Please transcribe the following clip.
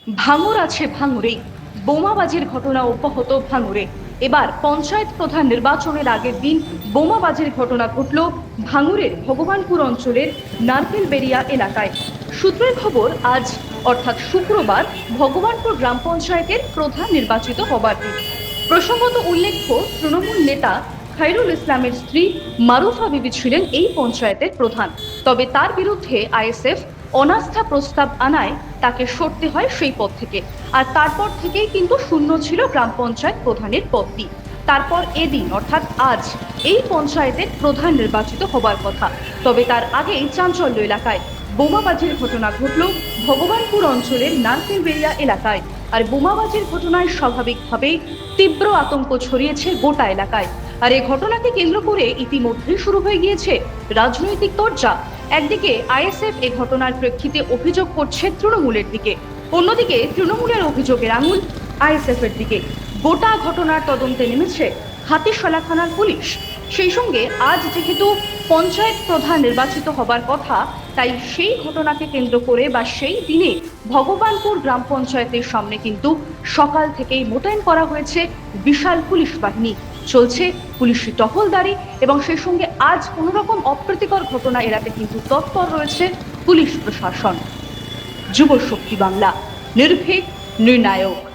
ভাঙর আছে ভাঙুরেই, বোমাবাজির ঘটনা অব্যাহত ভাঙুরে। এবার পঞ্চায়েত প্রধান নির্বাচনের আগের দিন বোমাবাজির ঘটনা ঘটল ভাঙুরের ভগবানপুর অঞ্চলের নারকেলবেড়িয়া এলাকায়। সূত্রের খবর, আজ অর্থাৎ শুক্রবার ভগবানপুর গ্রাম পঞ্চায়েতের প্রধান নির্বাচিত হবার দিন। প্রসঙ্গত উল্লেখ্য, তৃণমূল নেতা খায়রুল ইসলামের স্ত্রী মারুফা বিবি ছিলেন এই পঞ্চায়েতের প্রধান। তবে তার বিরুদ্ধে আইএসএফ অনাস্থা প্রস্তাব আনায় তাকে সরতে হয় সেই পদ থেকে। আর তারপর থেকেই কিন্তু শূন্য ছিল গ্রাম পঞ্চায়েত প্রধানের পদটি। তারপর এদিন অর্থাৎ আজ এই পঞ্চায়েতের প্রধান নির্বাচিত হবার কথা। তবে তার আগেই চাঞ্চল্য এলাকায় বোমাবাজির ঘটনা ঘটল ভগবানপুর অঞ্চলের নারকেলবেড়িয়া এলাকায়। আর বোমাবাজির ঘটনায় স্বাভাবিকভাবেই তীব্র আতঙ্ক ছড়িয়েছে গোটা এলাকায়। আর এই ঘটনাকে কেন্দ্র করে ইতিমধ্যেই শুরু হয়ে গিয়েছে রাজনৈতিক চর্চা। একদিকে আইএসএফ এই ঘটনার প্রেক্ষিতে অভিযোগ করছে তৃণমূলের দিকে, অন্যদিকে তৃণমূলের অভিযোগের আঙুল আইএসএফ এর দিকে। গোটা ঘটনার তদন্তে নেমেছে হাতিশালা থানার পুলিশ। সেই সঙ্গে আজ যেহেতু পঞ্চায়েত প্রধান নির্বাচিত হবার কথা, তাই সেই ঘটনাকে কেন্দ্র করে বা সেই দিনে ভগবানপুর গ্রাম পঞ্চায়েতের সামনে কিন্তু সকাল থেকেই মোতায়েন করা হয়েছে বিশাল পুলিশ বাহিনী। চলছে পুলিশি টহলদারি এবং সেই সঙ্গে আজ কোনো রকম অপ্রীতিকর ঘটনা এড়াতে কিন্তু তৎপর রয়েছে পুলিশ প্রশাসন। যুব শক্তি বাংলা, নির্ভীক, নির্ণায়ক।